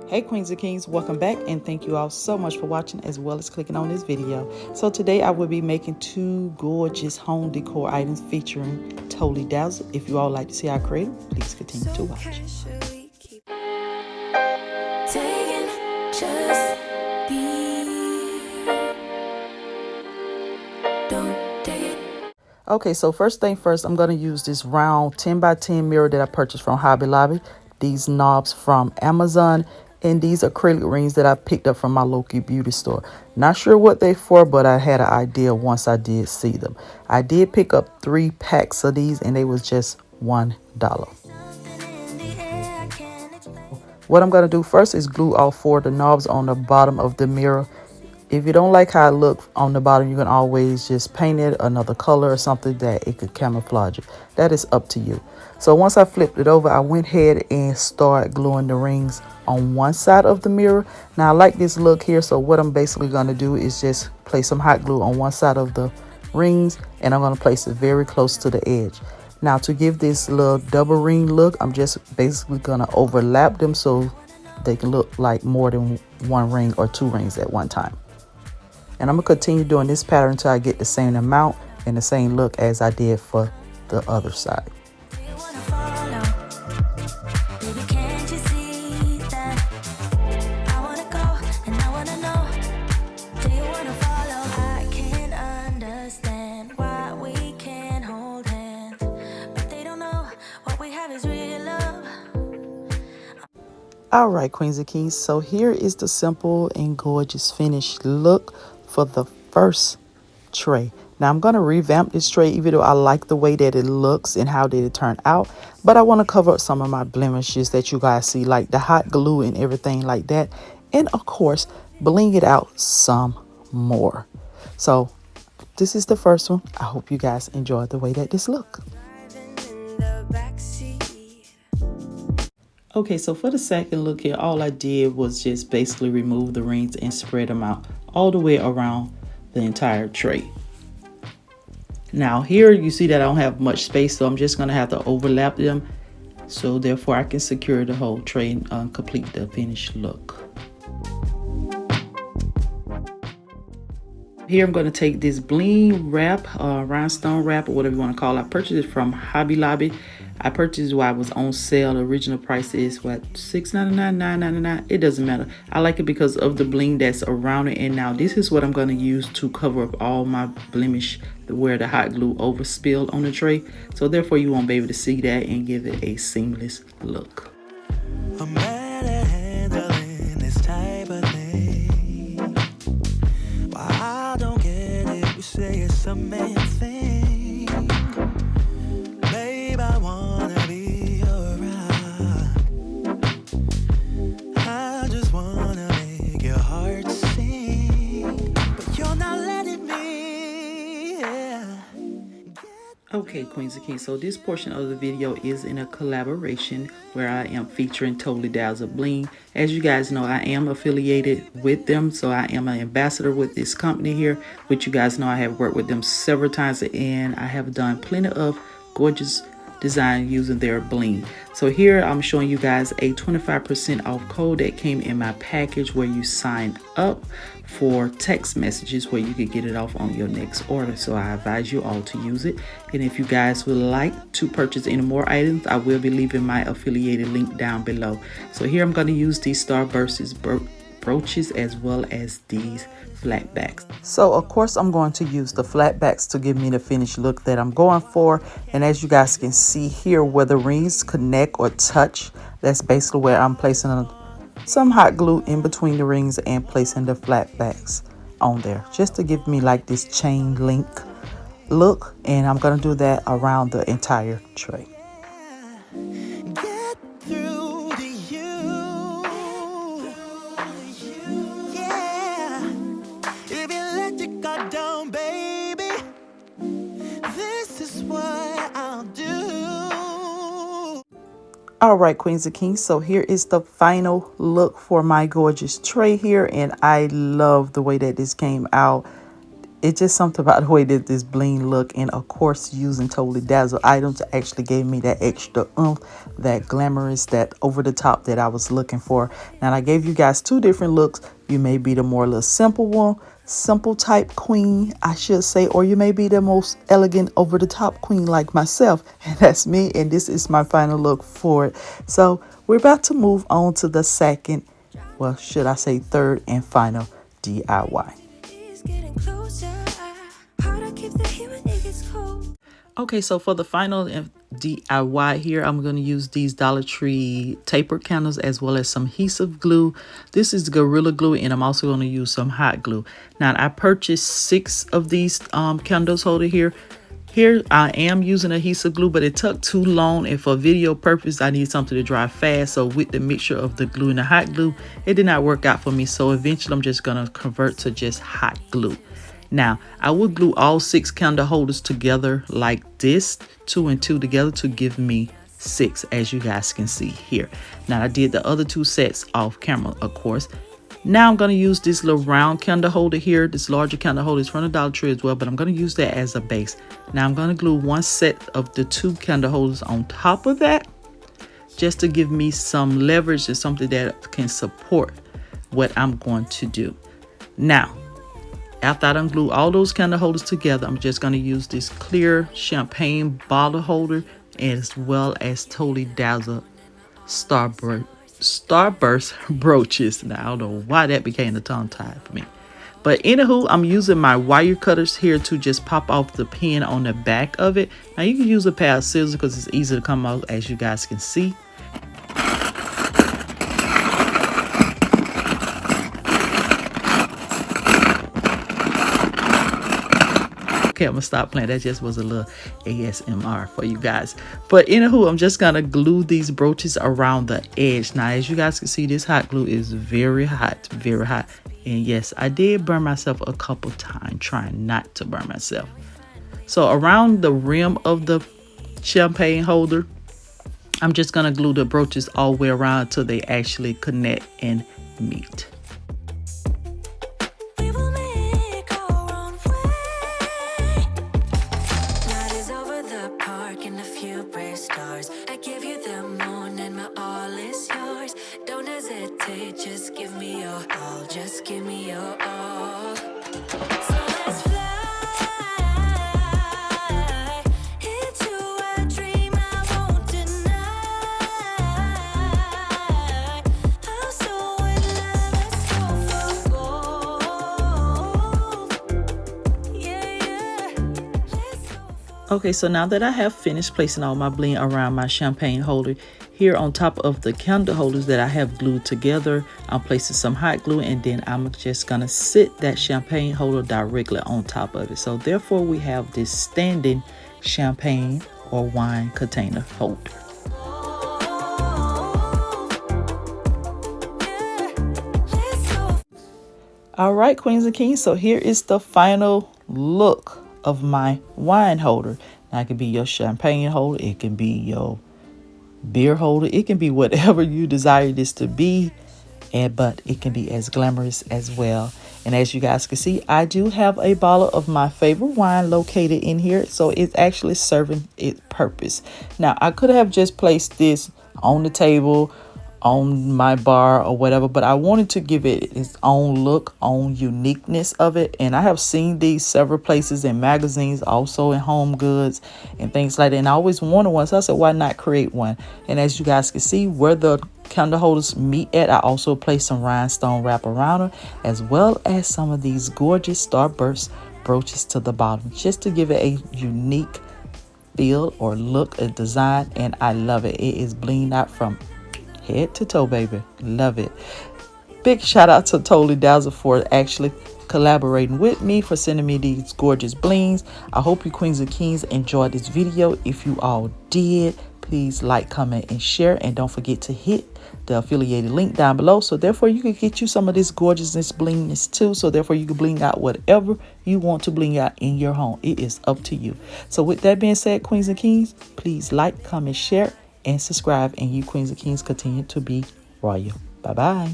Hey Queens and Kings, welcome back and thank you all so much for watching as well as clicking on this video. So today I will be making two gorgeous home decor items featuring Totally Dazzled. If you all like to see how I create them, please continue to watch. Okay, so first thing first, I'm going to use this round 10 by 10 mirror that I purchased from Hobby Lobby, these knobs from Amazon, and these acrylic rings that I picked up from my local beauty store. Not sure what they're for, but I had an idea once I did see them. I did pick up 3 packs of these and they was just $1. What I'm going to do first is glue all 4 of the knobs on the bottom of the mirror. If you don't like how it looks on the bottom, you can always just paint it another color or something that it could camouflage it. That is up to you. So once I flipped it over, I went ahead and started gluing the rings on one side of the mirror. Now I like this look here, so what I'm basically going to do is just place some hot glue on one side of the rings, and I'm going to place it very close to the edge. Now to give this little double ring look, I'm just basically going to overlap them so they can look like more than one ring or 2 rings at one time. And I'm going to continue doing this pattern until I get the same amount and the same look as I did for the other side. Alright, Queens and Kings, so here is the simple and gorgeous finished look for the first tray. Now I'm going to revamp this tray, even though I like the way that it looks and how did it turn out, but I want to cover up some of my blemishes that you guys see, like the hot glue and everything like that, and of course bling it out some more. So this is the first one. I hope you guys enjoyed the way that this look. Okay, so for the second look here, all I did was just basically remove the rings and spread them out all the way around the entire tray. Now here you see that I don't have much space, so I'm just going to have to overlap them, so therefore I can secure the whole tray and complete the finished look. Here I'm going to take this bling wrap, rhinestone wrap, or whatever you want to call it. I purchased it from Hobby Lobby. I purchased it while it was on sale. The original price is what, $6.99, $9.99. It doesn't matter. I like it because of the bling that's around it. And now this is what I'm going to use to cover up all my blemish where the hot glue overspilled on the tray. So therefore you won't be able to see that and give it a seamless look. Say it's a man thing, babe, I wanna be around. I just wanna make your heart sing, but you're not letting me, yeah. Okay, Queens and Kings, so this portion of the video is in a collaboration where I am featuring Totally Dazzled Bling. As you guys know, I am affiliated with them, so I am an ambassador with this company here, which you guys know I have worked with them several times, and I have done plenty of gorgeous design using their bling. So here I'm showing you guys a 25% off code that came in my package where you sign up for text messages where you could get it off on your next order. So I advise you all to use it. And if you guys would like to purchase any more items, I will be leaving my affiliated link down below. So here I'm going to use these starbursts brooches as well as these flat backs. So of course I'm going to use the flat backs to give me the finished look that I'm going for. And as you guys can see here, where the rings connect or touch, that's basically where I'm placing some hot glue in between the rings and placing the flat backs on there, just to give me like this chain link look. And I'm going to do that around the entire tray. All right, Queens and Kings, so here is the final look for my gorgeous tray here, and I love the way that this came out. It's just something about the way that this bling look, and of course using Totally Dazzled items actually gave me that extra oomph, that glamorous, that over the top that I was looking for. Now I gave you guys two different looks. You may be the more little simple one, simple type queen I should say, or you may be the most elegant over the top queen like myself, and that's me, and this is my final look for it. So we're about to move on to the second, well should I say third and final DIY. Okay, so for the final DIY here, I'm going to use these Dollar Tree taper candles as well as some adhesive glue. This is Gorilla Glue, and I'm also going to use some hot glue. Now, I purchased 6 of these candles holder here. Here, I am using adhesive glue, but it took too long, and for video purpose, I need something to dry fast. So with the mixture of the glue and the hot glue, it did not work out for me. So eventually, I'm just going to convert to just hot glue. Now, I will glue all 6 candle holders together like this, 2 and 2 together to give me 6, as you guys can see here. Now, I did the other 2 sets off camera, of course. Now, I'm going to use this little round candle holder here. This larger candle holder is from the Dollar Tree as well, but I'm going to use that as a base. Now, I'm going to glue 1 set of the 2 candle holders on top of that, just to give me some leverage and something that can support what I'm going to do. Now, after I glue all those candle holders together, I'm just going to use this clear champagne bottle holder as well as Totally Dazzled Starburst brooches. Now, I don't know why that became a tongue tie for me. But anywho, I'm using my wire cutters here to just pop off the pin on the back of it. Now, you can use a pair of scissors because it's easy to come out, as you guys can see. Okay, I'm gonna stop playing. That just was a little ASMR for you guys. But anywho, I'm just gonna glue these brooches around the edge. Now, as you guys can see, this hot glue is very hot, very hot. And yes, I did burn myself a couple times trying not to burn myself. So around the rim of the champagne holder, I'm just gonna glue the brooches all the way around till they actually connect and meet. Just give me your all, just give me your all. So let's fly into a dream I won't deny. I'm so in love, let's go for gold. Yeah, let's go for. Okay, so now that I have finished placing all my bling around my champagne holder, here on top of the candle holders that I have glued together, I'm placing some hot glue, and then I'm just gonna sit that champagne holder directly on top of it. So therefore we have this standing champagne or wine container holder. All right, queens and kings, so here is the final look of my wine holder. Now, it can be your champagne holder, it can be your beer holder, it can be whatever you desire this to be, but it can be as glamorous as well. And as you guys can see, I do have a bottle of my favorite wine located in here, so it's actually serving its purpose. Now, I could have just placed this on the table, on my bar or whatever, but I wanted to give it its own look, own uniqueness of it. And I have seen these several places in magazines, also in Homegoods and things like that, and I always wanted one, so I said, why not create one? And as you guys can see, where the candle holders meet at, I also placed some rhinestone wrap around them, as well as some of these gorgeous starburst brooches to the bottom, just to give it a unique feel or look, a design. And I love it. It is blinged out from head to toe, baby. Love it. Big shout out to Totally Dazzled for actually collaborating with me, for sending me these gorgeous blings. I hope you queens and kings enjoyed this video. If you all did, please like, comment, and share, and don't forget to hit the affiliated link down below, so therefore you can get you some of this gorgeousness blingness too, so therefore you can bling out whatever you want to bling out in your home. It is up to you. So with that being said, queens and kings, please like, comment, share, and subscribe, and you queens and kings continue to be royal. Bye bye.